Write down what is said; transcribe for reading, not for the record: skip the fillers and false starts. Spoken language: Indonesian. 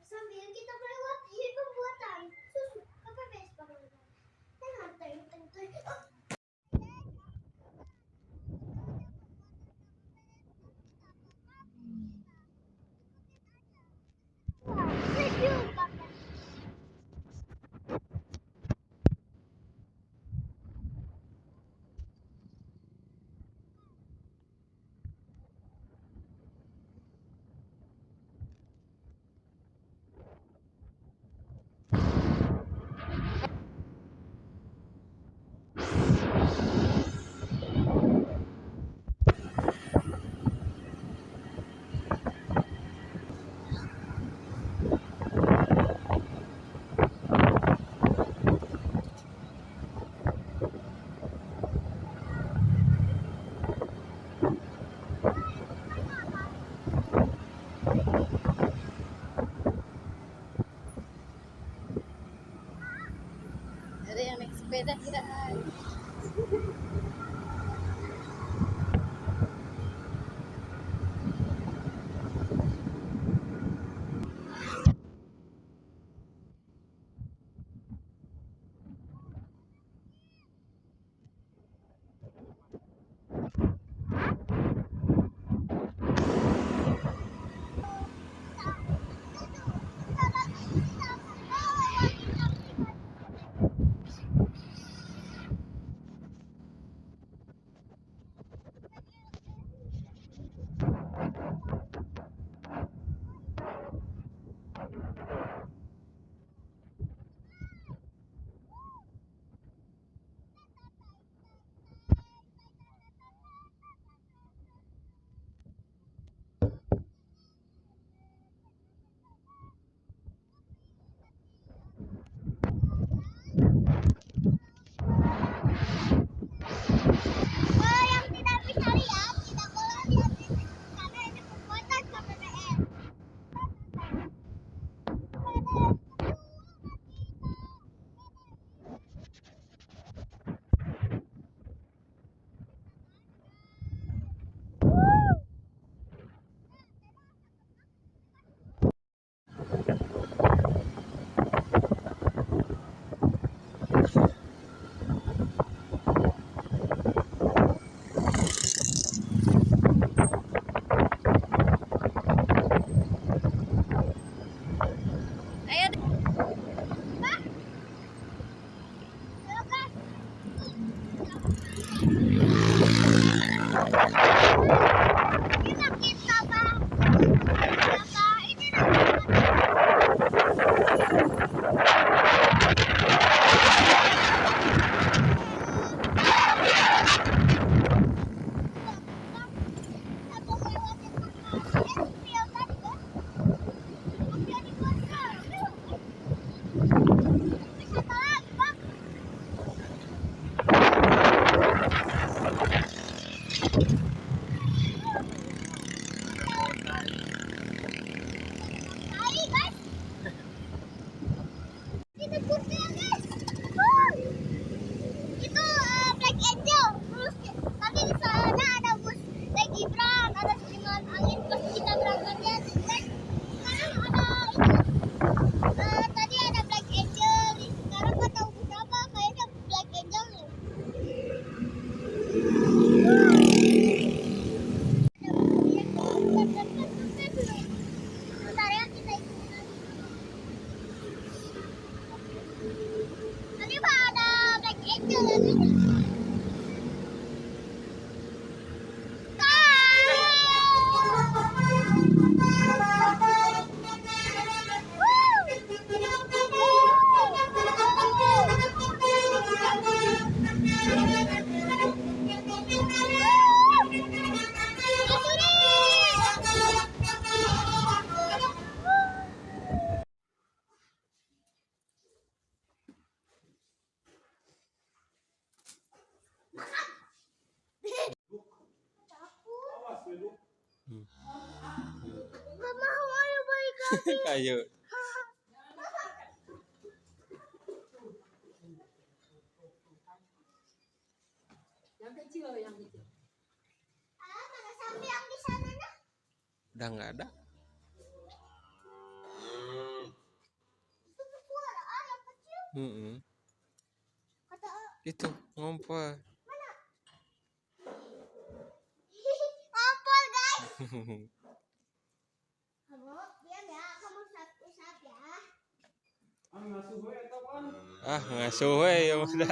Sambil kita melewati pembuatan susu KPPS Pangalengan. Ada yang naik sepeda guys. Yang tidak bisa lihat tidak boleh lihat karena ini pembuatan KPPS. Ayo Kita Pak. Itu Black Angel. Terus tadi di sana ada bus naik Gibran, ada seringan angin pas kita berangkatnya. Sekarang ada tadi ada Black Angel. Sekarang nggak tahu berapa, kayaknya Black Angel nih. Bentar ya, kita ikutin lagi. Tadi Pak ada Black Angel tadi. Gak mau, ayo balik lagi. Ayo. yang kecil. Mana Sapi yang di sana? Udah nggak ada. Mm-mm. Kata Itu ngompol. ngompol guys. Kamu diam ya, kamu usap ya. Ah ngasuh we ya udah.